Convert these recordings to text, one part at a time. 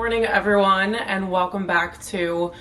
morning everyone, and welcome back to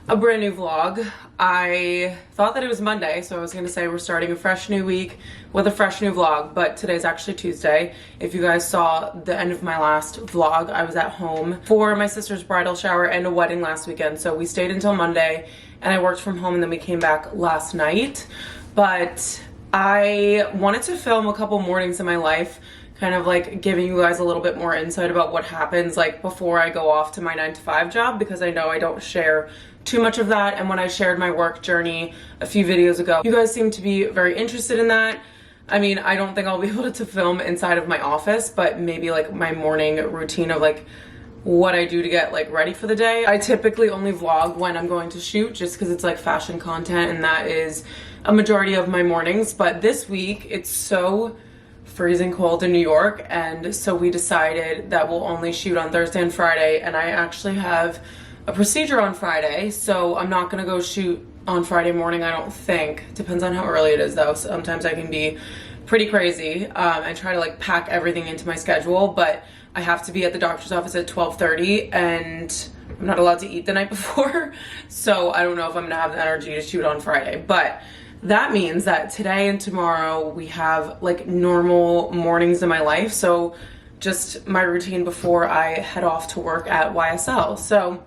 a brand new vlog. I thought that it was Monday, so I was gonna say we're starting a fresh new week with a fresh new vlog, but today's actually Tuesday. If you guys saw the end of my last vlog, I was at home for my sister's bridal shower and a wedding last weekend, so we stayed until Monday and I worked from home, and then we came back last night. But I wanted to film a couple mornings in my life, kind of like giving you guys a little bit more insight about what happens like before I go off to my 9-to-5 job, because I know I don't share too much of that. And when I shared my work journey a few videos ago, you guys seem to be very interested in that. I mean, I don't think I'll be able to film inside of my office, but maybe like my morning routine of like what I do to get like ready for the day. I typically only vlog when I'm going to shoot, just because it's like fashion content and that is a majority of my mornings. But this week it's so freezing cold in New York, and so we decided that we'll only shoot on Thursday and Friday, and I actually have a procedure on Friday, so I'm not gonna go shoot on Friday morning, I don't think. Depends on how early it is though. Sometimes I can be pretty crazy and try to like pack everything into my schedule, but I have to be at the doctor's office at 12:30 and I'm not allowed to eat the night before, so I don't know if I'm gonna have the energy to shoot on Friday. But that means that today and tomorrow we have like normal mornings in my life, so just my routine before I head off to work at YSL. So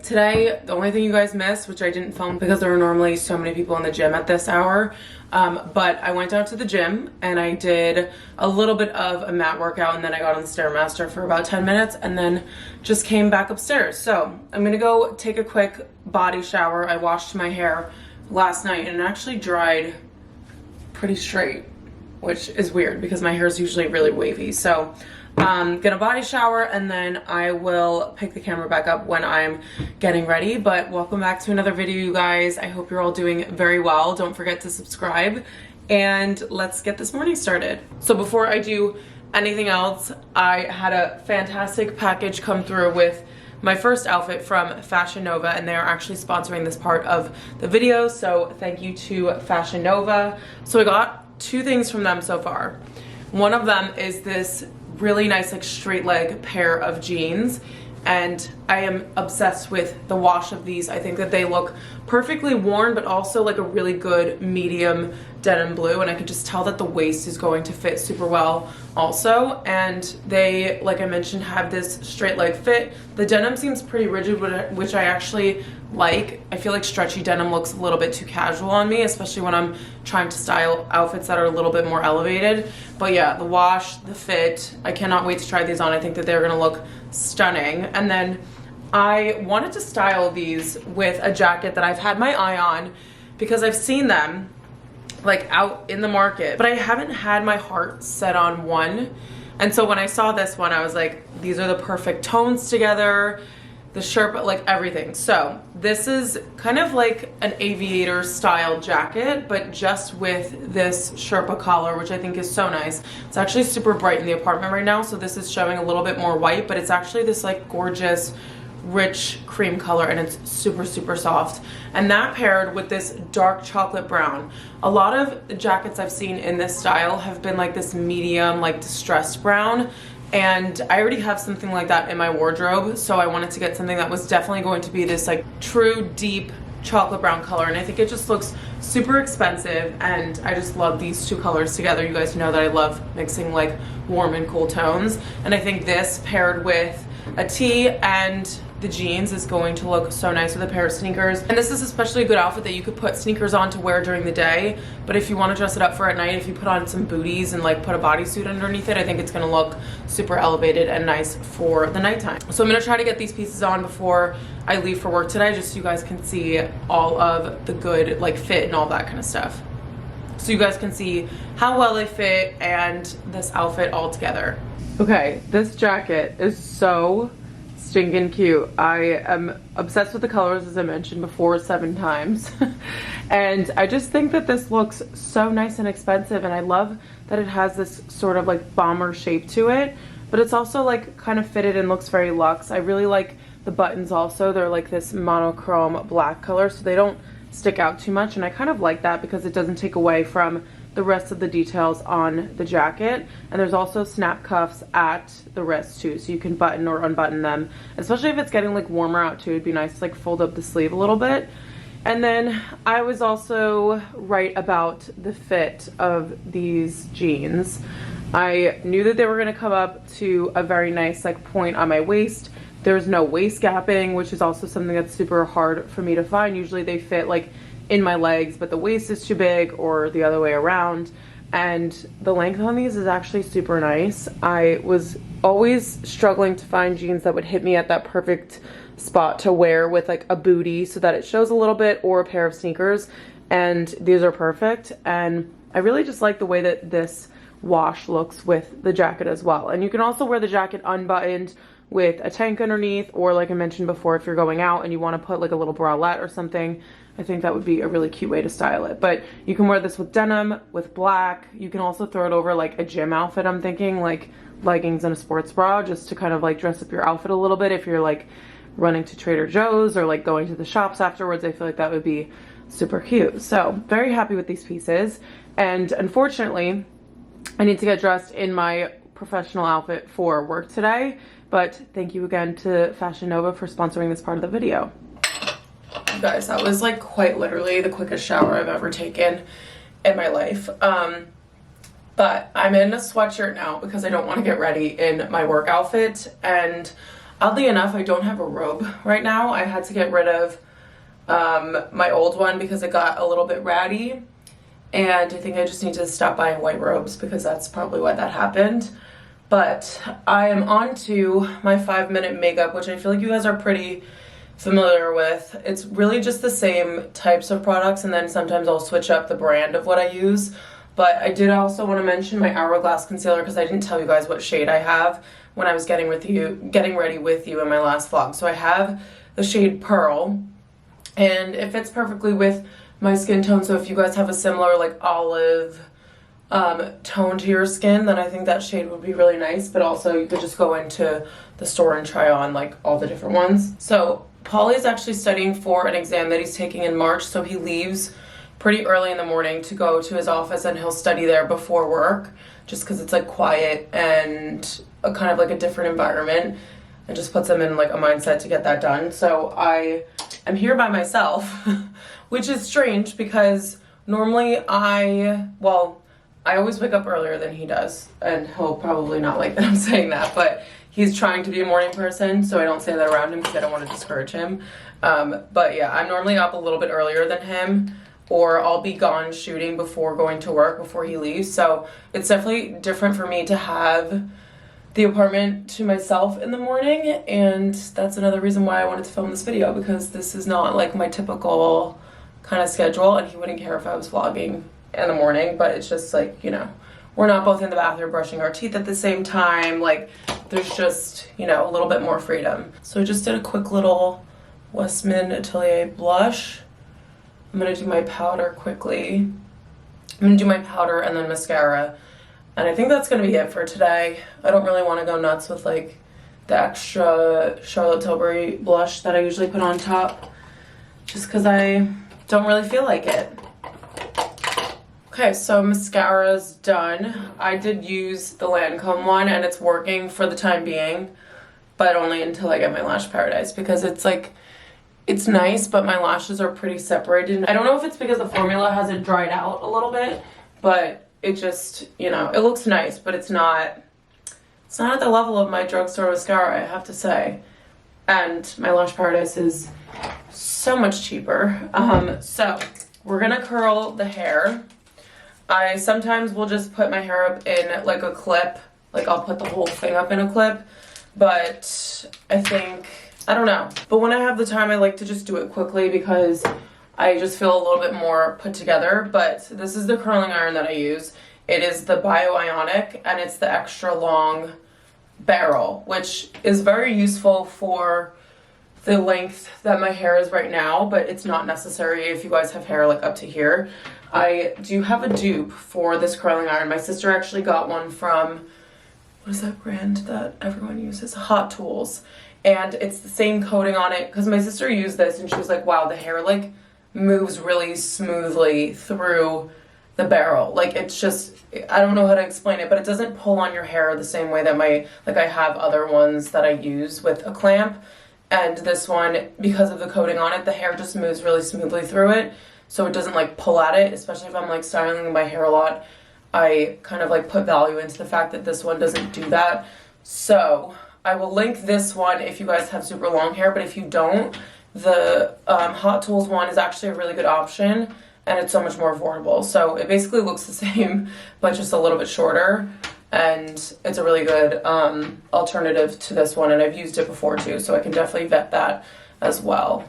today, the only thing you guys missed, which I didn't film because there are normally so many people in the gym at this hour, but I went out to the gym and I did a little bit of a mat workout, and then I got on the Stairmaster for about 10 minutes and then just came back upstairs. So I'm gonna go take a quick body shower. I washed my hair last night and it actually dried pretty straight, which is weird because my hair is usually really wavy. So I'm gonna body shower and then I will pick the camera back up when I'm getting ready. But welcome back to another video, you guys. I hope you're all doing very well. Don't forget to subscribe and let's get this morning started. So before I do anything else, I had a fantastic package come through with my first outfit from Fashion Nova, and they are actually sponsoring this part of the video, so thank you to Fashion Nova. So I got two things from them so far. One of them is this really nice like straight leg pair of jeans, and I am obsessed with the wash of these. I think that they look perfectly worn, but also like a really good medium denim blue, and I can just tell that the waist is going to fit super well also. And they, like I mentioned, have this straight leg fit. The denim seems pretty rigid, which I actually like. I feel like stretchy denim looks a little bit too casual on me, especially when I'm trying to style outfits that are a little bit more elevated. But yeah, the wash, the fit, I cannot wait to try these on. I think that they're gonna look stunning. And then I wanted to style these with a jacket that I've had my eye on because I've seen them like out in the market, but I haven't had my heart set on one. And so when I saw this one, I was like, these are the perfect tones together, the shirt, but like everything. So this is kind of like an aviator style jacket, but just with this Sherpa collar, which I think is so nice. It's actually super bright in the apartment right now, so this is showing a little bit more white, but it's actually this like gorgeous rich cream color, and it's super super soft. And that paired with this dark chocolate brown. A lot of the jackets I've seen in this style have been like this medium like distressed brown, and I already have something like that in my wardrobe, so I wanted to get something that was definitely going to be this like true deep chocolate brown color. And I think it just looks super expensive, and I just love these two colors together. You guys know that I love mixing like warm and cool tones, and I think this paired with a tee and the jeans is going to look so nice with a pair of sneakers. And this is especially a good outfit that you could put sneakers on to wear during the day, but if you want to dress it up for at night, if you put on some booties and like put a bodysuit underneath it, I think it's going to look super elevated and nice for the nighttime. So I'm going to try to get these pieces on before I leave for work today, just so you guys can see all of the good like fit and all that kind of stuff, so you guys can see how well they fit and this outfit all together. Okay, this jacket is so stinking cute. I am obsessed with the colors, as I mentioned before 7 times. And I just think that this looks so nice and expensive, and I love that it has this sort of like bomber shape to it, but it's also like kind of fitted and looks very luxe. I really like the buttons also. They're like this monochrome black color, so they don't stick out too much, and I kind of like that because it doesn't take away from the rest of the details on the jacket. And there's also snap cuffs at the wrist too, so you can button or unbutton them, especially if it's getting like warmer out too. It'd be nice to like fold up the sleeve a little bit. And then I was also right about the fit of these jeans. I knew that they were going to come up to a very nice like point on my waist. There's no waist gapping, which is also something that's super hard for me to find. Usually they fit like in my legs, but the waist is too big, or the other way around. And the length on these is actually super nice. I was always struggling to find jeans that would hit me at that perfect spot to wear with like a booty so that it shows a little bit, or a pair of sneakers, and these are perfect. And I really just like the way that this wash looks with the jacket as well. And you can also wear the jacket unbuttoned with a tank underneath, or like I mentioned before, if you're going out and you want to put like a little bralette or something, I think that would be a really cute way to style it. But you can wear this with denim, with black. You can also throw it over like a gym outfit, I'm thinking, like leggings and a sports bra, just to kind of like dress up your outfit a little bit if you're like running to Trader Joe's or like going to the shops afterwards. I feel like that would be super cute. So very happy with these pieces. And unfortunately, I need to get dressed in my professional outfit for work today. But thank you again to Fashion Nova for sponsoring this part of the video. You guys, that was like quite literally the quickest shower I've ever taken in my life. But I'm in a sweatshirt now because I don't want to get ready in my work outfit. And oddly enough, I don't have a robe right now. I had to get rid of my old one because it got a little bit ratty. And I think I just need to stop buying white robes because that's probably why that happened. But I am on to my 5-minute makeup, which I feel like you guys are pretty familiar with. It's really just the same types of products, and then sometimes I'll switch up the brand of what I use. But I did also want to mention my Hourglass concealer because I didn't tell you guys what shade I have when I was getting ready with you in my last vlog. So I have the shade Pearl, and it fits perfectly with my skin tone. So if you guys have a similar like olive tone to your skin, then I think that shade would be really nice. But also you could just go into the store and try on like all the different ones. So Paulie is actually studying for an exam that he's taking in March, so he leaves pretty early in the morning to go to his office, and he'll study there before work just because it's like quiet and a kind of like a different environment, and just puts him in like a mindset to get that done. So I am here by myself which is strange because normally I always wake up earlier than he does, and he'll probably not like that I'm saying that, but he's trying to be a morning person, so I don't say that around him because I don't want to discourage him. But yeah, I'm normally up a little bit earlier than him, or I'll be gone shooting before going to work, before he leaves. So it's definitely different for me to have the apartment to myself in the morning, and that's another reason why I wanted to film this video, because this is not like my typical kind of schedule, and he wouldn't care if I was vlogging in the morning, but it's just like, you know, we're not both in the bathroom brushing our teeth at the same time. Like, there's just, you know, a little bit more freedom. So I just did a quick little Westman Atelier blush. I'm gonna do my powder quickly. I'm gonna do my powder and then mascara. And I think that's gonna be it for today. I don't really wanna go nuts with like the extra Charlotte Tilbury blush that I usually put on top, just because I don't really feel like it. Okay, so mascara's done. I did use the Lancome one, and it's working for the time being, but only until I get my Lash Paradise, because it's like, it's nice, but my lashes are pretty separated. I don't know if it's because the formula hasn't dried out a little bit, but it just, you know, it looks nice, but it's not at the level of my drugstore mascara, I have to say. And my Lash Paradise is so much cheaper. So we're gonna curl the hair. I sometimes will just put my hair up in like a clip, like I'll put the whole thing up in a clip, but I think, I don't know. But when I have the time, I like to just do it quickly because I just feel a little bit more put together. But this is the curling iron that I use. It is the Bio-Ionic, and it's the extra long barrel, which is very useful for the length that my hair is right now, but it's not necessary if you guys have hair like up to here. I do have a dupe for this curling iron. My sister actually got one from, what is that brand that everyone uses? Hot Tools. And it's the same coating on it, because my sister used this and she was like, wow, the hair like moves really smoothly through the barrel. Like, it's just, I don't know how to explain it, but it doesn't pull on your hair the same way that I have other ones that I use with a clamp. And this one, because of the coating on it, the hair just moves really smoothly through it. So it doesn't like pull at it, especially if I'm like styling my hair a lot. I kind of like put value into the fact that this one doesn't do that. So I will link this one if you guys have super long hair, but if you don't, the Hot Tools one is actually a really good option, and it's so much more affordable. So it basically looks the same, but just a little bit shorter, and it's a really good alternative to this one, and I've used it before too, so I can definitely vet that as well.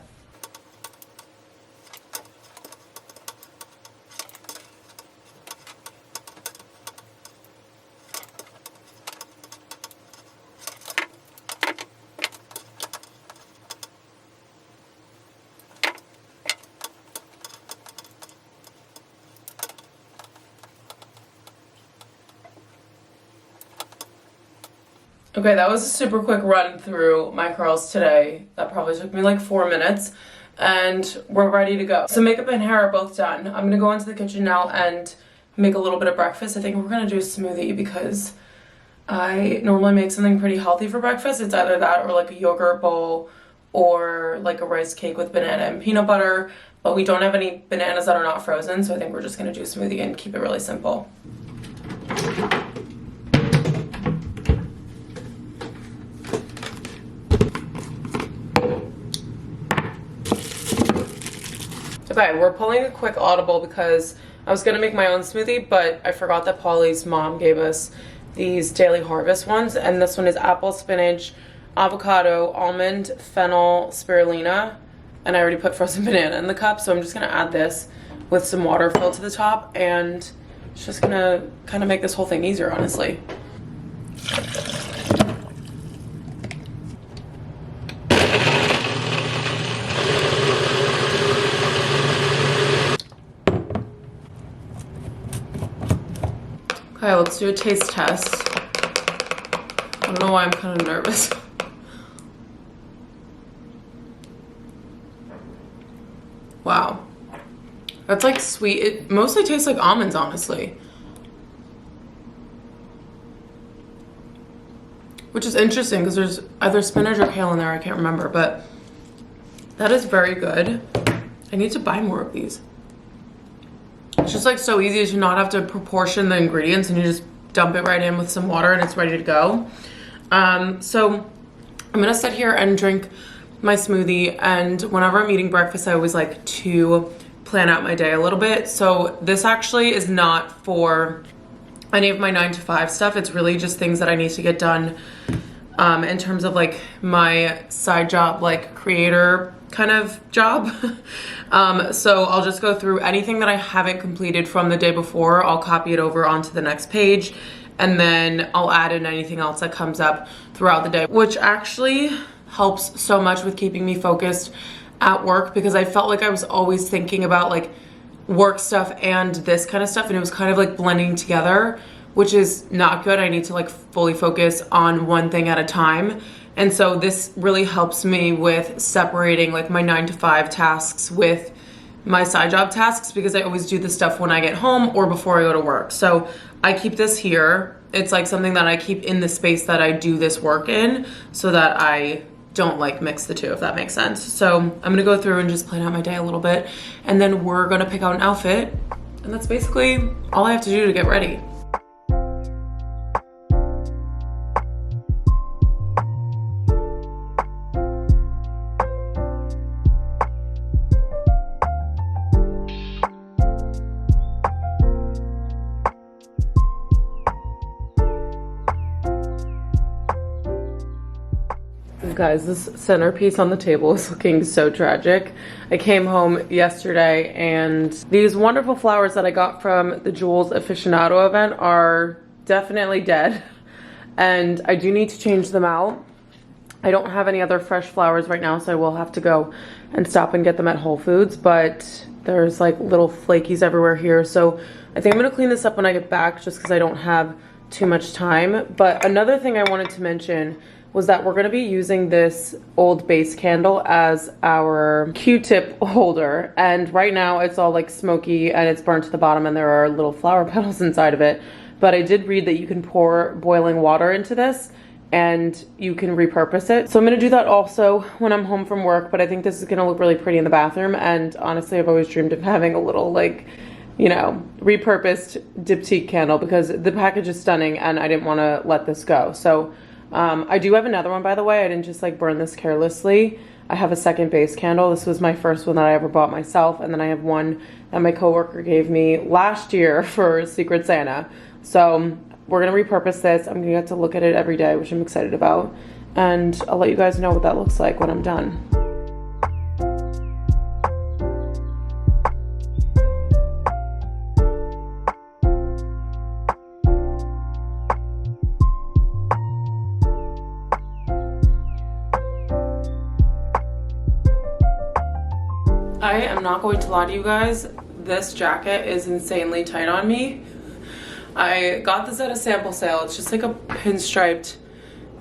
Okay, that was a super quick run through my curls today. That probably took me like 4 minutes, and we're ready to go. So makeup and hair are both done. I'm gonna go into the kitchen now and make a little bit of breakfast. I think we're gonna do a smoothie because I normally make something pretty healthy for breakfast. It's either that or like a yogurt bowl or like a rice cake with banana and peanut butter, but we don't have any bananas that are not frozen, so I think we're just gonna do a smoothie and keep it really simple. Okay, we're pulling a quick audible because I was gonna make my own smoothie, but I forgot that Polly's mom gave us these Daily Harvest ones, and this one is apple, spinach, avocado, almond, fennel, spirulina, and I already put frozen banana in the cup, so I'm just gonna add this with some water filled to the top, and it's just gonna kind of make this whole thing easier, honestly. Okay, let's do a taste test. I don't know why I'm kind of nervous. Wow. That's like sweet. It mostly tastes like almonds, honestly. Which is interesting because there's either spinach or kale in there, I can't remember, but that is very good. I need to buy more of these. It's just like so easy to not have to proportion the ingredients, and you just dump it right in with some water and it's ready to go. So I'm gonna sit here and drink my smoothie, and whenever I'm eating breakfast I always like to plan out my day a little bit. So this actually is not for any of my 9-to-5 stuff. It's really just things that I need to get done in terms of like my side job, like creator kind of job. So I'll just go through anything that I haven't completed from the day before. I'll copy it over onto the next page, and then I'll add in anything else that comes up throughout the day, which actually helps so much with keeping me focused at work, because I felt like I was always thinking about like work stuff and this kind of stuff, and it was kind of like blending together, which is not good. I need to like fully focus on one thing at a time. And so this really helps me with separating like my 9-to-5 tasks with my side job tasks, because I always do this stuff when I get home or before I go to work. So I keep this here. It's like something that I keep in the space that I do this work in, so that I don't like mix the two, if that makes sense. So I'm gonna go through and just plan out my day a little bit, and then we're gonna pick out an outfit, and that's basically all I have to do to get ready. Guys, this centerpiece on the table is looking so tragic. I came home yesterday and these wonderful flowers that I got from the Jules Aficionado event are definitely dead, and I do need to change them out. I don't have any other fresh flowers right now, so I will have to go and stop and get them at Whole Foods, but there's like little flakies everywhere here, so I think I'm gonna clean this up when I get back, just because I don't have too much time. But another thing I wanted to mention was that we're gonna be using this old base candle as our Q-tip holder. And right now it's all like smoky and it's burnt to the bottom and there are little flower petals inside of it. But I did read that you can pour boiling water into this and you can repurpose it. So I'm gonna do that also when I'm home from work, but I think this is gonna look really pretty in the bathroom. And honestly, I've always dreamed of having a little like, you know, repurposed diptyque candle because the package is stunning and I didn't wanna let this go. So I do have another one, by the way. I didn't just like burn this carelessly. I have a second base candle. This was my first one that I ever bought myself. And then I have one that my coworker gave me last year for Secret Santa. So we're gonna repurpose this. I'm gonna get to look at it every day, which I'm excited about. And I'll let you guys know what that looks like when I'm done. I am not going to lie to you guys. This jacket is insanely tight on me. I got this at a sample sale. It's just like a pinstriped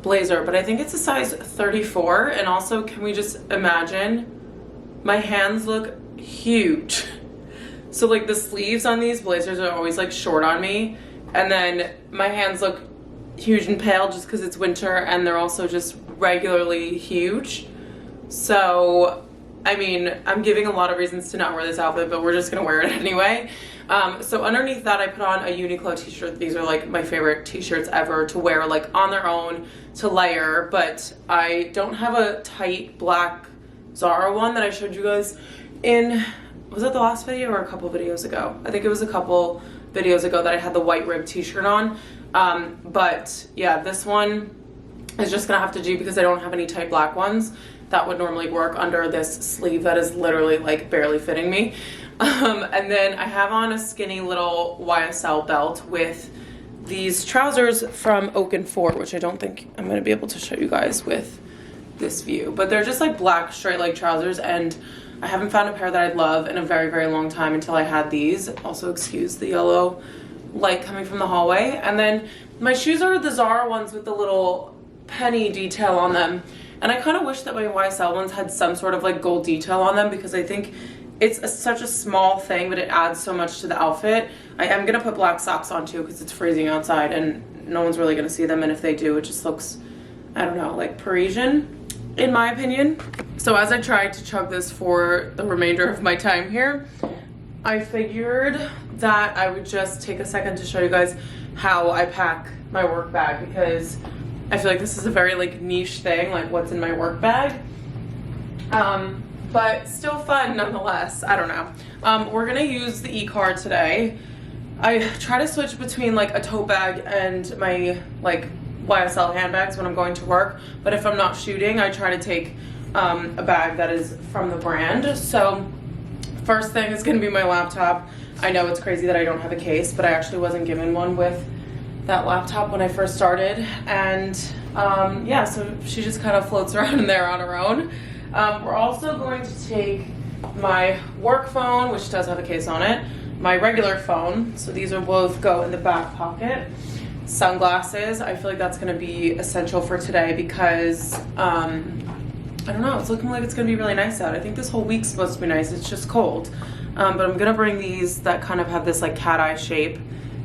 blazer, but I think it's a size 34. And also, can we just imagine, my hands look huge. So like the sleeves on these blazers are always like short on me. And then my hands look huge and pale just because it's winter and they're also just regularly huge. So I mean, I'm giving a lot of reasons to not wear this outfit, but we're just gonna wear it anyway. So underneath that, I put on a Uniqlo t-shirt. These are like my favorite t-shirts ever to wear like on their own, to layer, but I don't have a tight black Zara one that I showed you guys in, was it the last video or a couple videos ago? I think it was a couple videos ago that I had the white rib t-shirt on. But yeah, this one is just gonna have to do because I don't have any tight black ones that would normally work under this sleeve that is literally like barely fitting me. And then I have on a skinny little YSL belt with these trousers from Oak and Fort, which I don't think I'm gonna be able to show you guys with this view, but they're just like black straight leg trousers, and I haven't found a pair that I'd love in a very, very long time until I had these. Also, excuse the yellow light coming from the hallway. And then my shoes are the Zara ones with the little penny detail on them. And I kind of wish that my YSL ones had some sort of like gold detail on them because I think it's such a small thing, but it adds so much to the outfit. I am gonna put black socks on too because it's freezing outside and no one's really gonna see them. And if they do, it just looks, I don't know, like Parisian in my opinion. So as I tried to chug this for the remainder of my time here, I figured that I would just take a second to show you guys how I pack my work bag because I feel like this is a very like niche thing, like what's in my work bag. But still fun nonetheless. I don't know. We're gonna use the e-card today. I try to switch between like a tote bag and my like YSL handbags when I'm going to work. But if I'm not shooting, I try to take a bag that is from the brand. So first thing is gonna be my laptop. I know it's crazy that I don't have a case, but I actually wasn't given one with that laptop when I first started. And yeah, so she just kind of floats around in there on her own. We're also going to take my work phone, which does have a case on it, my regular phone, so these will both go in the back pocket. Sunglasses, I feel like that's going to be essential for today because I don't know, it's looking like it's going to be really nice out. I think this whole week's supposed to be nice, it's just cold. But I'm going to bring these that kind of have this like cat eye shape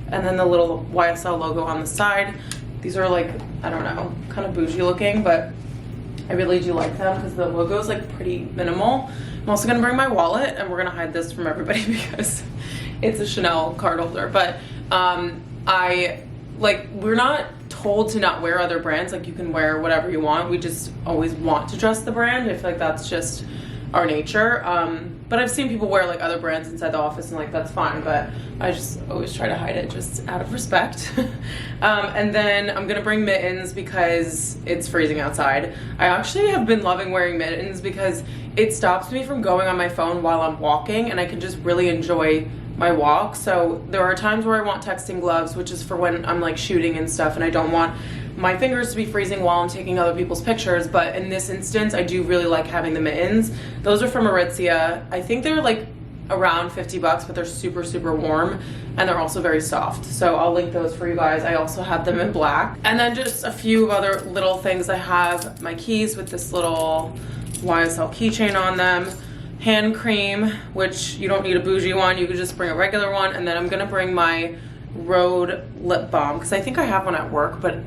and then the little YSL logo on the side. These are like, I don't know, kind of bougie looking, but I really do like them because the logo is like pretty minimal. I'm also gonna bring my wallet, and we're gonna hide this from everybody because it's a Chanel card holder. But we're not told to not wear other brands. Like you can wear whatever you want. We just always want to dress the brand. I feel like that's just our nature. But I've seen people wear like other brands inside the office and like that's fine, but I just always try to hide it just out of respect. And then I'm gonna bring mittens because it's freezing outside. I actually have been loving wearing mittens because it stops me from going on my phone while I'm walking and I can just really enjoy my walk. So there are times where I want texting gloves, which is for when I'm like shooting and stuff and I don't want my fingers to be freezing while I'm taking other people's pictures, but in this instance I do really like having the mittens. Those are from Aritzia. I think they're like around 50 bucks, but they're super, super warm, and they're also very soft. So I'll link those for you guys. I also have them in black. And then just a few other little things. I have my keys with this little YSL keychain on them. Hand cream, which you don't need a bougie one, you could just bring a regular one. And then I'm gonna bring my Rhode lip balm, because I think I have one at work, but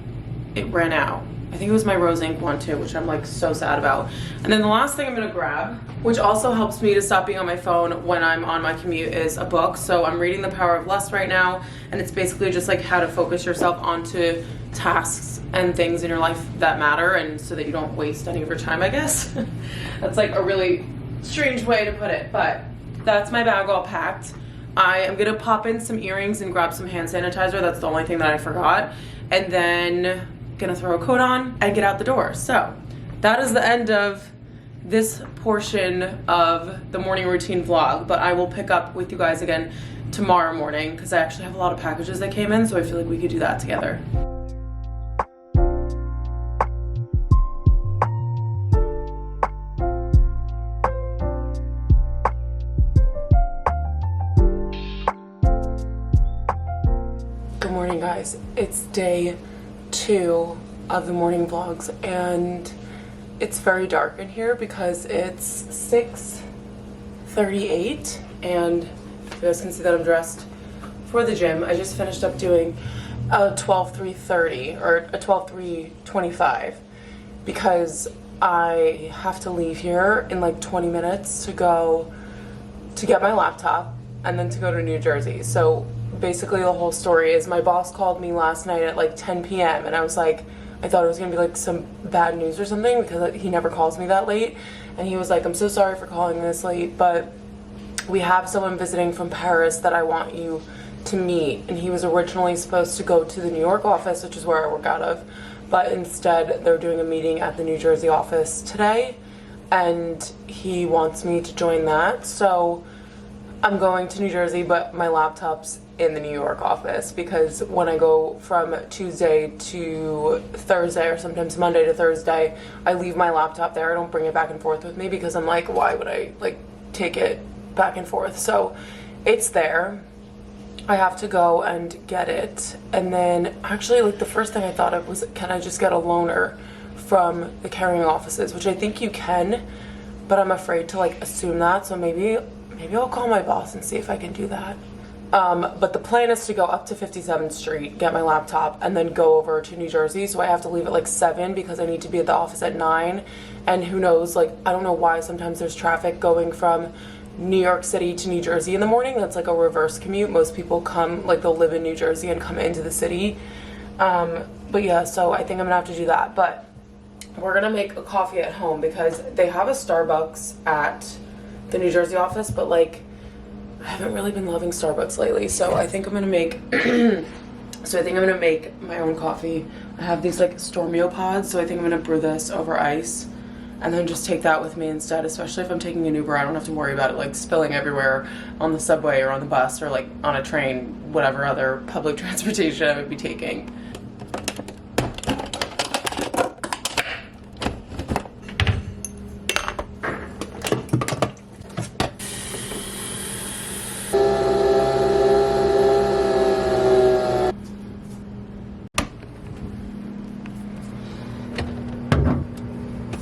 it ran out. I think it was my Rose Ink one too, which I'm like so sad about. And then the last thing I'm gonna grab, which also helps me to stop being on my phone when I'm on my commute, is a book. So I'm reading The Power of Less right now, and it's basically just like how to focus yourself onto tasks and things in your life that matter, and so that you don't waste any of your time, I guess. That's like a really strange way to put it, but that's my bag all packed. I am gonna pop in some earrings and grab some hand sanitizer. That's the only thing that I forgot. And then gonna throw a coat on and get out the door. So that is the end of this portion of the morning routine vlog, but I will pick up with you guys again tomorrow morning because I actually have a lot of packages that came in, so I feel like we could do that together. Good morning, guys. It's day 2 of the morning vlogs, and it's very dark in here because it's 6:38, and you guys can see that I'm dressed for the gym. I just finished up doing a 12:3:30 or a 12:3:25 because I have to leave here in like 20 minutes to go to get my laptop and then to go to New Jersey. So basically the whole story is my boss called me last night at like 10 p.m. and I was like, I thought it was gonna be like some bad news or something because he never calls me that late. And he was like, I'm so sorry for calling this late, but we have someone visiting from Paris that I want you to meet. And he was originally supposed to go to the New York office, which is where I work out of, but instead they're doing a meeting at the New Jersey office today, and he wants me to join that. So I'm going to New Jersey, but my laptop's in the New York office because when I go from Tuesday to Thursday, or sometimes Monday to Thursday, I leave my laptop there. I don't bring it back and forth with me because I'm like, why would I like take it back and forth? So it's there. I have to go and get it. And then actually, like, the first thing I thought of was, can I just get a loaner from the carrying offices, which I think you can, but I'm afraid to like assume that. So maybe I'll call my boss and see if I can do that. But the plan is to go up to 57th Street, get my laptop, and then go over to New Jersey. So I have to leave at like 7 because I need to be at the office at 9. And who knows, like, I don't know why sometimes there's traffic going from New York City to New Jersey in the morning. That's like a reverse commute. Most people come, like, they'll live in New Jersey and come into the city. But yeah, so I think I'm gonna have to do that. But we're gonna make a coffee at home because they have a Starbucks at the New Jersey office, but like, I haven't really been loving Starbucks lately, so I think I'm gonna make my own coffee. I have these like Stormio pods, so I think I'm gonna brew this over ice and then just take that with me instead, especially if I'm taking an Uber. I don't have to worry about it like spilling everywhere on the subway or on the bus or like on a train, whatever other public transportation I would be taking.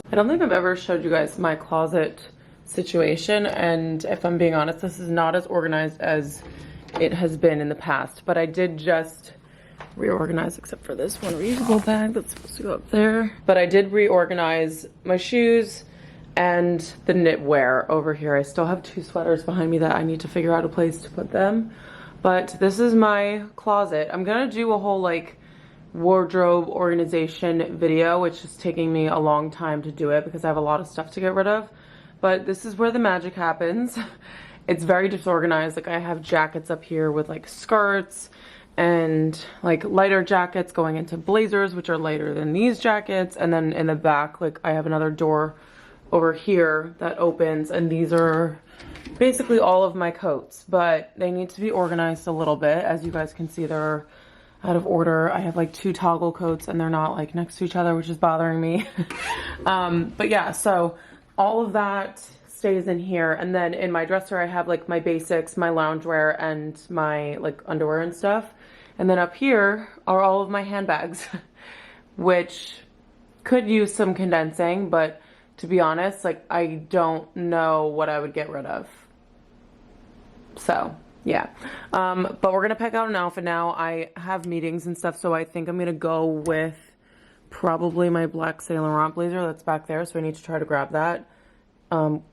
I don't think I've ever showed you guys my closet situation, and if I'm being honest, this is not as organized as it has been in the past, but I did just reorganize, except for this one reusable bag that's supposed to go up there. But I did reorganize my shoes and the knitwear over here. I still have 2 sweaters behind me that I need to figure out a place to put them, but this is my closet. I'm gonna do a whole like wardrobe organization video, which is taking me a long time to do it because I have a lot of stuff to get rid of, but this is where the magic happens. It's very disorganized. Like, I have jackets up here with like skirts and like lighter jackets going into blazers, which are lighter than these jackets, and then in the back, like, I have another door over here that opens, and these are basically all of my coats, but they need to be organized a little bit. As you guys can see, they're out of order. I have like 2 toggle coats and they're not like next to each other, which is bothering me. But yeah, so all of that stays in here. And then in my dresser, I have like my basics, my loungewear, and my like underwear and stuff. And then up here are all of my handbags, which could use some condensing, but to be honest, like I don't know what I would get rid of. So yeah, but we're gonna pick out an outfit now. I have meetings and stuff, so I think I'm gonna go with probably my black Saint Laurent blazer that's back there, so I need to try to grab that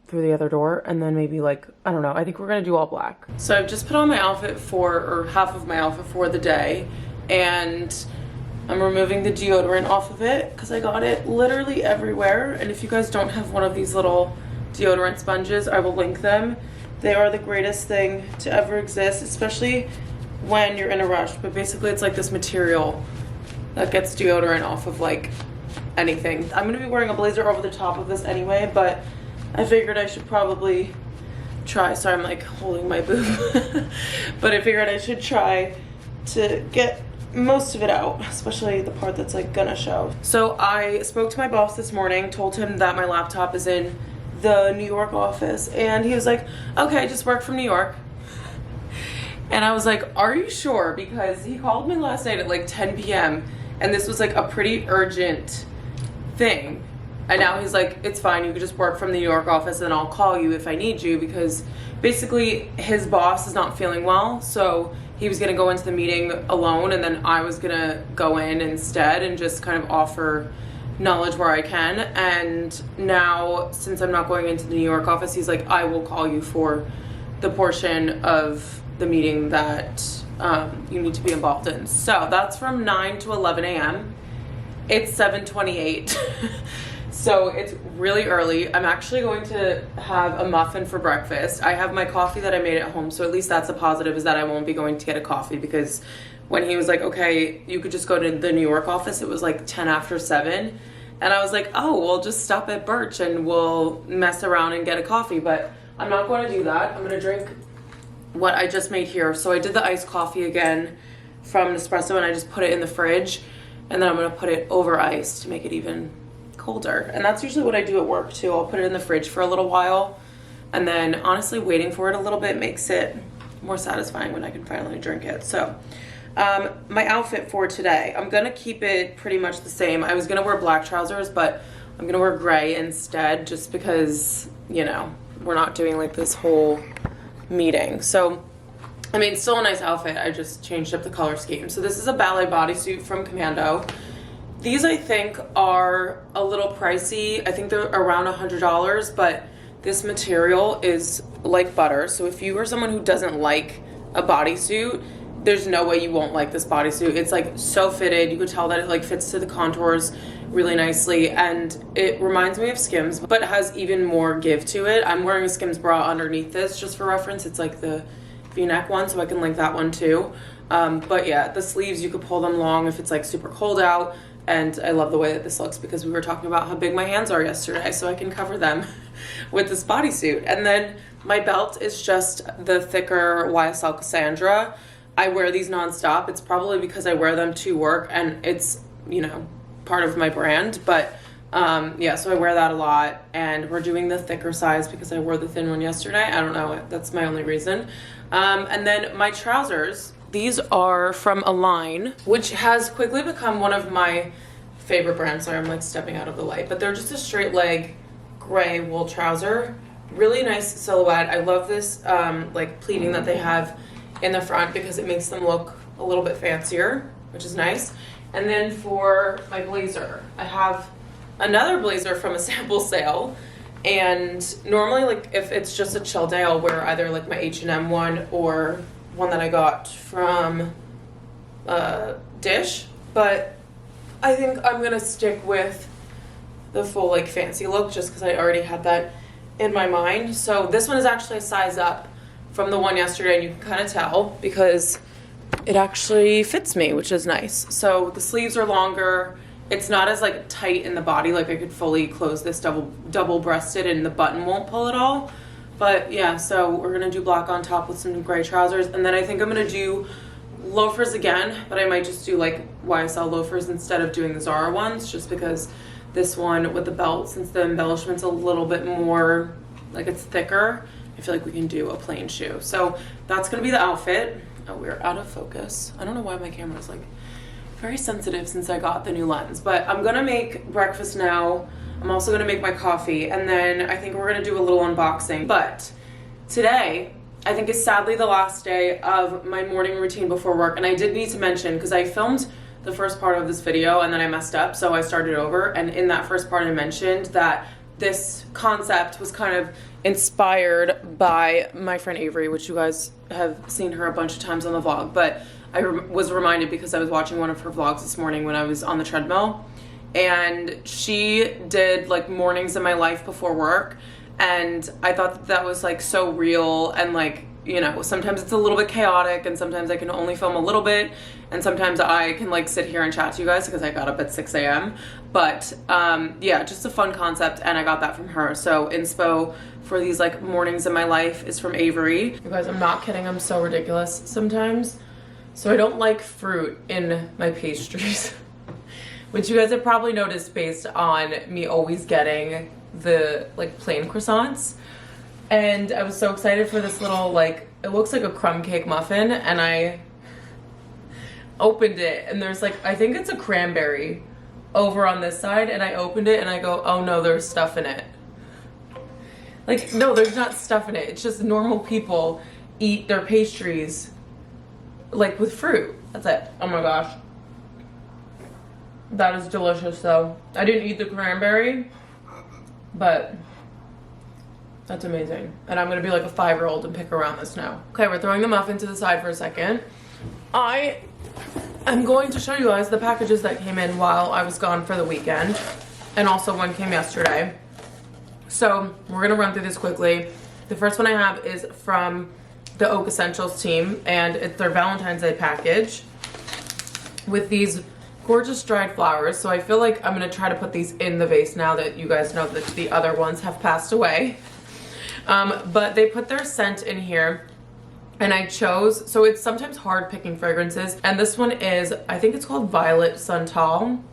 through the other door, and then maybe like, I don't know, I think we're gonna do all black. So I've just put on my outfit or half of my outfit for the day, and I'm removing the deodorant off of it because I got it literally everywhere. And if you guys don't have one of these little deodorant sponges, I will link them. They are the greatest thing to ever exist, especially when you're in a rush. But basically it's like this material that gets deodorant off of like anything. I'm gonna be wearing a blazer over the top of this anyway, but I figured I should probably try. Sorry, I'm like holding my boob. But I figured I should try to get most of it out, especially the part that's like gonna show. So I spoke to my boss this morning, told him that my laptop is in the New York office, and he was like, okay, just work from New York. And I was like, are you sure? Because he called me last night at like 10 p.m. and this was like a pretty urgent thing. And now he's like, it's fine, you could just work from the New York office and I'll call you if I need you, because basically his boss is not feeling well, so he was gonna go into the meeting alone, and then I was gonna go in instead and just kind of offer knowledge where I can. And now, since I'm not going into the New York office, he's like, I will call you for the portion of the meeting that you need to be involved in. So that's from 9 to 11 a.m. It's 7:28. So it's really early. I'm actually going to have a muffin for breakfast. I have my coffee that I made at home, so at least that's a positive, is that I won't be going to get a coffee, because when he was like, okay, you could just go to the New York office, it was like 10 after 7. And I was like, oh, we'll just stop at Birch and we'll mess around and get a coffee. But I'm not going to do that. I'm going to drink what I just made here. So I did the iced coffee again from Nespresso, and I just put it in the fridge. And then I'm going to put it over ice to make it even colder. And that's usually what I do at work too. I'll put it in the fridge for a little while, and then honestly waiting for it a little bit makes it more satisfying when I can finally drink it. So my outfit for today, I'm gonna keep it pretty much the same. I was gonna wear black trousers, but I'm gonna wear gray instead, just because, you know, we're not doing like this whole meeting. So I mean, still a nice outfit, I just changed up the color scheme. So this is a ballet bodysuit from Commando. These I think are a little pricey. I think they're around $100, but this material is like butter. So if you are someone who doesn't like a bodysuit, there's no way you won't like this bodysuit. It's like so fitted. You could tell that it like fits to the contours really nicely, and it reminds me of Skims, but has even more give to it. I'm wearing a Skims bra underneath this just for reference. It's like the V-neck one, so I can link that one too. But yeah, the sleeves, you could pull them long if it's like super cold out. And I love the way that this looks, because we were talking about how big my hands are yesterday, so I can cover them with this bodysuit. And then my belt is just the thicker YSL Cassandra. I wear these nonstop. It's probably because I wear them to work and it's, you know, part of my brand. But yeah, so I wear that a lot, and we're doing the thicker size because I wore the thin one yesterday. I don't know, that's my only reason. And then my trousers, these are from Align, which has quickly become one of my favorite brands. Sorry, I'm like stepping out of the light, but they're just a straight leg gray wool trouser. Really nice silhouette. I love this like pleating that they have in the front, because it makes them look a little bit fancier, which is nice. And then for my blazer, I have another blazer from a sample sale. And normally, like if it's just a chill day, I'll wear either like my H&M one or one that I got from Dish, but I think I'm gonna stick with the full like fancy look, just because I already had that in my mind. So this one is actually a size up from the one yesterday, and you can kind of tell because it actually fits me, which is nice. So the sleeves are longer. It's not as like tight in the body, like I could fully close this double breasted and the button won't pull at all. But yeah, so we're gonna do black on top with some gray trousers, and then I think I'm gonna do loafers again, but I might just do like YSL loafers instead of doing the Zara ones, just because this one with the belt, since the embellishment's a little bit more like it's thicker, I feel like we can do a plain shoe. So that's gonna be the outfit. Oh, we're out of focus. I don't know why my camera's like very sensitive since I got the new lens, but I'm gonna make breakfast now. I'm also gonna make my coffee, and then I think we're gonna do a little unboxing. But today, I think is sadly the last day of my morning routine before work, and I did need to mention, because I filmed the first part of this video and then I messed up, so I started over, and in that first part I mentioned that this concept was kind of inspired by my friend Avery, which you guys have seen her a bunch of times on the vlog, but I was reminded because I was watching one of her vlogs this morning when I was on the treadmill, and she did like mornings in my life before work, and I thought that that was like so real, and like, you know, sometimes it's a little bit chaotic and sometimes I can only film a little bit, and sometimes I can like sit here and chat to you guys because I got up at 6 a.m. But yeah, just a fun concept, and I got that from her. So inspo for these like mornings in my life is from Avery. You guys, I'm not kidding, I'm so ridiculous sometimes. So I don't like fruit in my pastries, which you guys have probably noticed based on me always getting the like plain croissants. And I was so excited for this little, like, it looks like a crumb cake muffin, and I opened it and there's like, I think it's a cranberry over on this side, and I opened it and I go, oh no, there's stuff in it. Like, no, there's not stuff in it. It's just normal people eat their pastries like with fruit. That's it. Oh my gosh. That is delicious though. I didn't eat the cranberry, but that's amazing. And I'm gonna be like a 5-year-old and pick around this now. Okay, we're throwing the muffin to the side for a second. I am going to show you guys the packages that came in while I was gone for the weekend. And also one came yesterday. So we're gonna run through this quickly. The first one I have is from the Oak Essentials team, and it's their Valentine's Day package with these gorgeous dried flowers. So I feel like I'm gonna try to put these in the vase now that you guys know that the other ones have passed away. But they put their scent in here, and I chose, so it's sometimes hard picking fragrances, and this one is, I think it's called Violet Santal,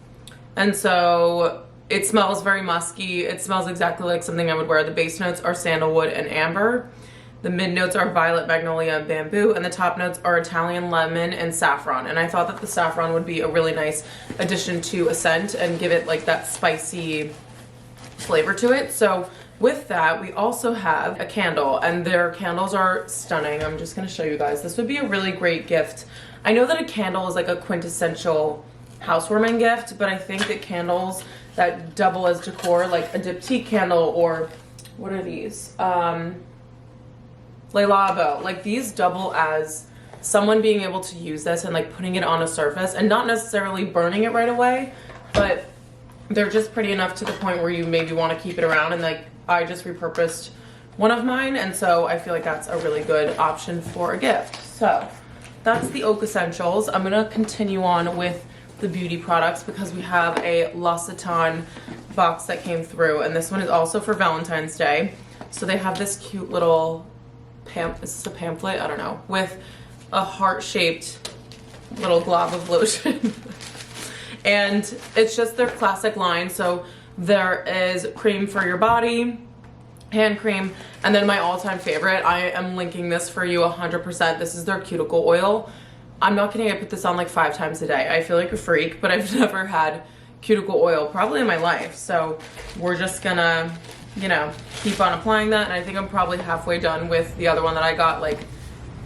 and so it smells very musky. It smells exactly like something I would wear. The base notes are sandalwood and amber. The mid notes are violet, magnolia, and bamboo, and the top notes are Italian lemon and saffron. And I thought that the saffron would be a really nice addition to a scent and give it like that spicy flavor to it. So with that, we also have a candle, and their candles are stunning. I'm just gonna show you guys. This would be a really great gift. I know that a candle is like a quintessential housewarming gift, but I think that candles that double as decor, like a diptyque candle, or what are these? Le Labo. Like these double as someone being able to use this and like putting it on a surface and not necessarily burning it right away, but they're just pretty enough to the point where you maybe want to keep it around. And like I just repurposed one of mine, and so I feel like that's a really good option for a gift. So that's the Oak Essentials. I'm gonna continue on with the beauty products because we have a L'Occitane box that came through, and this one is also for Valentine's Day. So they have this cute little is this a pamphlet? I don't know, with a heart-shaped little glob of lotion. And it's just their classic line. So there is cream for your body, hand cream, and then my all-time favorite, I am linking this for you 100%. This is their Cuticle Oil. I'm not kidding, I put this on like 5 times a day. I feel like a freak, but I've never had cuticle oil probably in my life. So we're just gonna, you know, keep on applying that. And I think I'm probably halfway done with the other one that I got like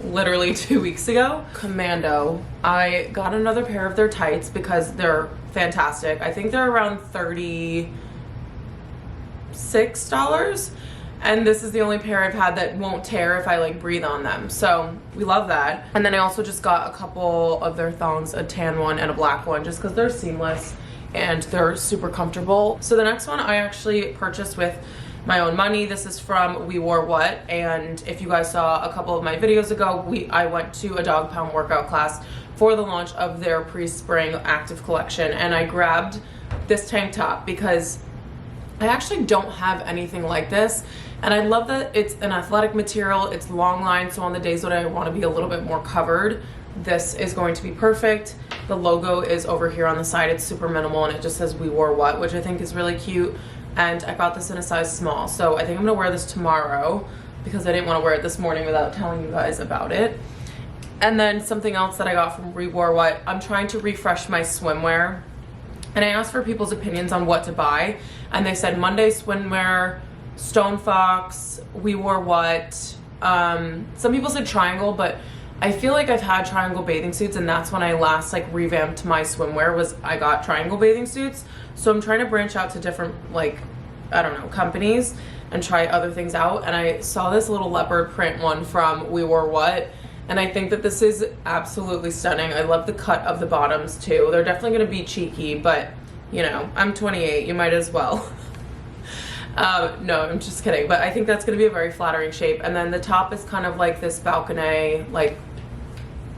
literally 2 weeks ago. Commando. I got another pair of their tights because they're fantastic. I think they're around $36. And this is the only pair I've had that won't tear if I like breathe on them. So we love that. And then I also just got a couple of their thongs, a tan one and a black one, just because they're seamless and they're super comfortable. So the next one I actually purchased with my own money. This is from We Wore What, and if you guys saw a couple of my videos ago, I went to a dog pound workout class for the launch of their pre-spring active collection, and I grabbed this tank top because I actually don't have anything like this, and I love that it's an athletic material. It's long line, so on the days that I want to be a little bit more covered, this is going to be perfect. The logo is over here on the side. It's super minimal, and it just says We Wore What, which I think is really cute. and I got this in a size small. So I think I'm gonna wear this tomorrow because I didn't want to wear it this morning without telling you guys about it. And then something else that I got from We Wore What, I'm trying to refresh my swimwear. And I asked for people's opinions on what to buy. And they said Monday swimwear, Stone Fox, We Wore What. Some people said Triangle, but I feel like I've had Triangle bathing suits, and that's when I last like revamped my swimwear, was I got Triangle bathing suits. So I'm trying to branch out to different, like, I don't know, companies and try other things out. And I saw this little leopard print one from We Wore What, and I think that this is absolutely stunning. I love the cut of the bottoms too. They're definitely gonna be cheeky, but you know, I'm 28, you might as well. No, I'm just kidding, but I think that's gonna be a very flattering shape. And then the top is kind of like this balconette, like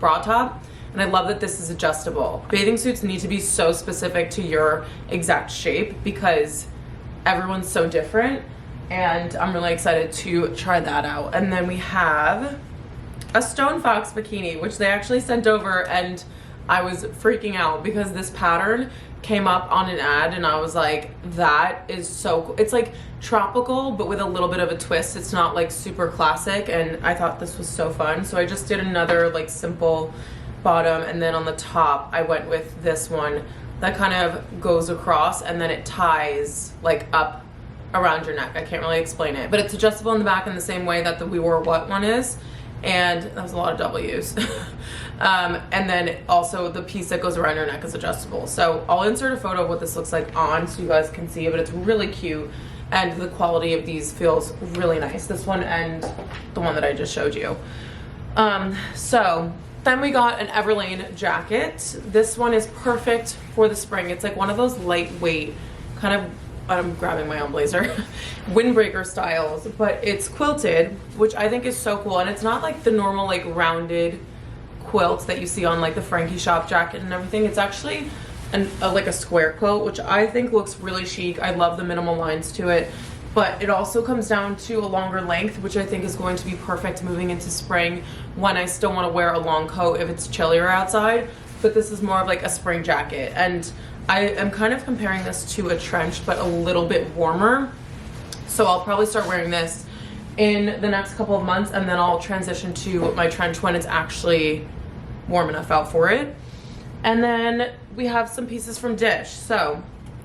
bra top. And I love that this is adjustable. Bathing suits need to be so specific to your exact shape because everyone's so different. And I'm really excited to try that out. And then we have a Stone Fox bikini, which they actually sent over, and I was freaking out because this pattern came up on an ad and I was like, that is so cool. It's like tropical, but with a little bit of a twist. It's not like super classic, and I thought this was so fun. So I just did another like simple bottom, and then on the top I went with this one that kind of goes across and then it ties like up around your neck. I can't really explain it, but it's adjustable in the back in the same way that the We Wore What one is. And that was a lot of W's. And then also the piece that goes around your neck is adjustable. So I'll insert a photo of what this looks like on so you guys can see it, but it's really cute. And the quality of these feels really nice. This one and the one that I just showed you. So then we got an Everlane jacket. This one is perfect for the spring. It's like one of those lightweight kind of, I'm grabbing my own blazer, windbreaker styles, but it's quilted, which I think is so cool. And it's not like the normal like rounded quilts that you see on like the Frankie Shop jacket and everything. It's actually like a square quilt, which I think looks really chic. I love the minimal lines to it, but it also comes down to a longer length, which I think is going to be perfect moving into spring when I still want to wear a long coat if it's chillier outside. But this is more of like a spring jacket, and I am kind of comparing this to a trench, but a little bit warmer. So I'll probably start wearing this in the next couple of months, and then I'll transition to my trench when it's actually warm enough out for it. And then we have some pieces from Dish. So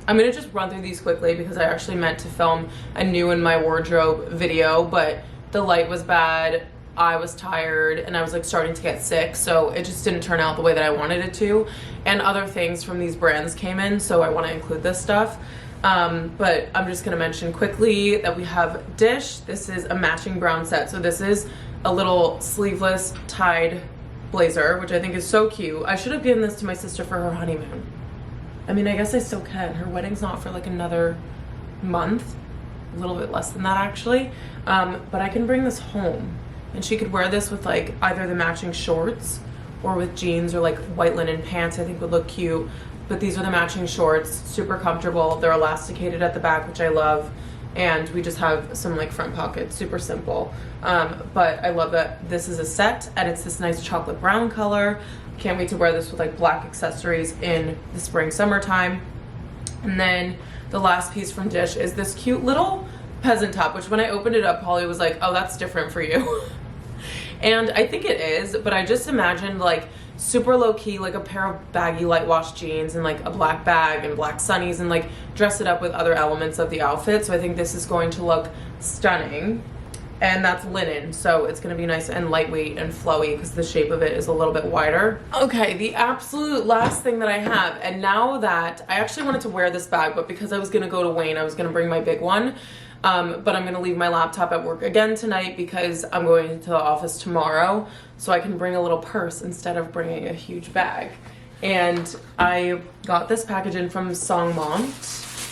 I'm gonna just run through these quickly because I actually meant to film a new in my wardrobe video, but the light was bad, I was tired, and I was like starting to get sick, so it just didn't turn out the way that I wanted it to. And other things from these brands came in, so I want to include this stuff. But I'm just gonna mention quickly that we have Dish. This is a matching brown set. So this is a little sleeveless tied blazer, which I think is so cute. I should have given this to my sister for her honeymoon. I mean, I guess I still can. Her wedding's not for like another month, a little bit less than that actually. But I can bring this home, and she could wear this with like either the matching shorts or with jeans, or like white linen pants I think would look cute. But these are the matching shorts, super comfortable. They're elasticated at the back, which I love. And we just have some like front pockets, super simple. But I love that this is a set, and it's this nice chocolate brown color. Can't wait to wear this with like black accessories in the spring, summertime. And then the last piece from Dish is this cute little peasant top, which when I opened it up, Polly was like, oh, that's different for you. And I think it is, but I just imagined like super low key, like a pair of baggy light wash jeans and like a black bag and black sunnies, and like dress it up with other elements of the outfit. So I think this is going to look stunning. And that's linen, so it's gonna be nice and lightweight and flowy because the shape of it is a little bit wider. Okay, the absolute last thing that I have, and now that I actually wanted to wear this bag, but because I was gonna go to Wayne, I was gonna bring my big one. But I'm gonna leave my laptop at work again tonight because I'm going into the office tomorrow, so I can bring a little purse instead of bringing a huge bag. And I got this package in from Songmont.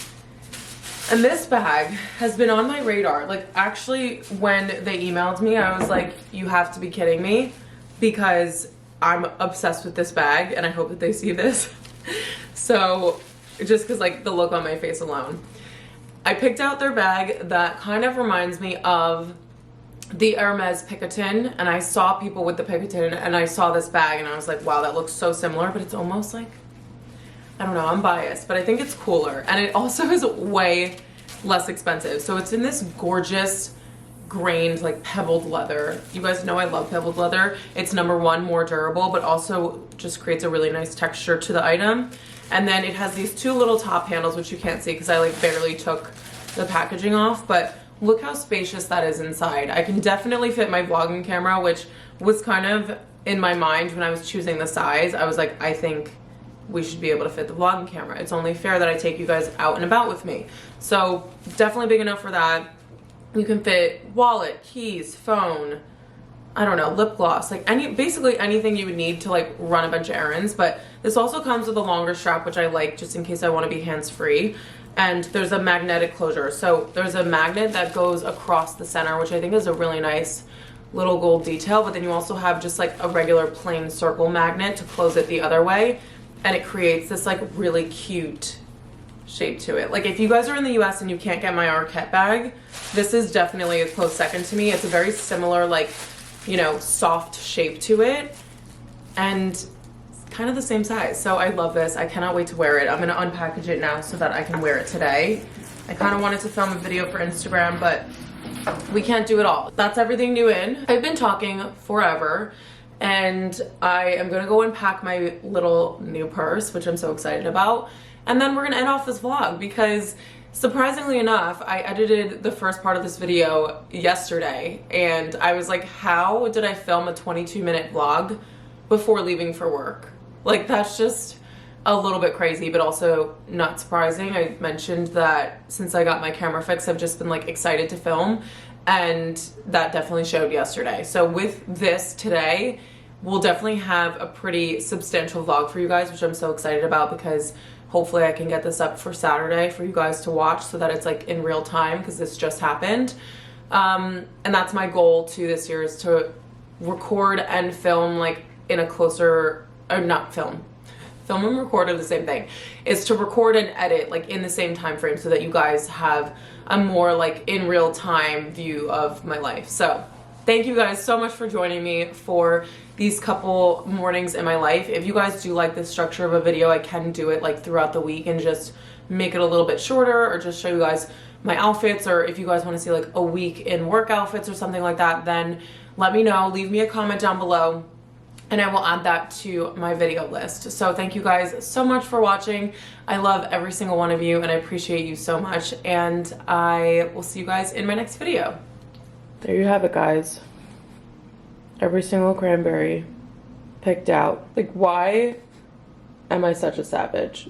And this bag has been on my radar. Like, actually, when they emailed me, I was like, you have to be kidding me, because I'm obsessed with this bag, and I hope that they see this. So, just because, like, the look on my face alone. I picked out their bag that kind of reminds me of the Hermes Picotin, and I saw people with the Picotin, and I saw this bag, and I was like, wow, that looks so similar, but it's almost like, I don't know, I'm biased, but I think it's cooler. And it also is way less expensive. So it's in this gorgeous grained, like pebbled leather. You guys know I love pebbled leather. It's number one, more durable, but also just creates a really nice texture to the item. And then it has these two little top handles, which you can't see because I like barely took the packaging off, but look how spacious that is inside. I can definitely fit my vlogging camera, which was kind of in my mind when I was choosing the size. I was like, I think we should be able to fit the vlogging camera. It's only fair that I take you guys out and about with me. So definitely big enough for that. You can fit wallet, keys, phone, I don't know, lip gloss, like basically anything you would need to like run a bunch of errands. But this also comes with a longer strap, which I like just in case I want to be hands-free. And there's a magnetic closure. So there's a magnet that goes across the center, which I think is a really nice little gold detail. But then you also have just like a regular plain circle magnet to close it the other way. And it creates this like really cute shape to it. Like if you guys are in the US and you can't get my Arquette bag, this is definitely a close second to me. It's a very similar, like, you know, soft shape to it, and kind of the same size. So I love this. I cannot wait to wear it. I'm gonna unpackage it now so that I can wear it today. I kind of wanted to film a video for Instagram, but we can't do it all. That's everything new in. I've been talking forever, and I am gonna go and pack my little new purse, which I'm so excited about. And then we're gonna end off this vlog because surprisingly enough, I edited the first part of this video yesterday, and I was like, how did I film a 22-minute vlog before leaving for work? Like, that's just a little bit crazy, but also not surprising. I mentioned that since I got my camera fixed, I've just been like excited to film, and that definitely showed yesterday. So with this today, we'll definitely have a pretty substantial vlog for you guys, which I'm so excited about because hopefully I can get this up for Saturday for you guys to watch so that it's like in real time because this just happened. And that's my goal too this year, is to record and film like in a closer, or not film. Film and record are the same thing. Is to record and edit like in the same time frame so that you guys have a more like in real time view of my life. So thank you guys so much for joining me for these couple mornings in my life. If you guys do like this structure of a video, I can do it like throughout the week and just make it a little bit shorter, or just show you guys my outfits, or if you guys want to see like a week in work outfits or something like that, then let me know. Leave me a comment down below and I will add that to my video list. So thank you guys so much for watching. I love every single one of you and I appreciate you so much, and I will see you guys in my next video. There you have it, guys. Every single cranberry picked out. Like, why am I such a savage?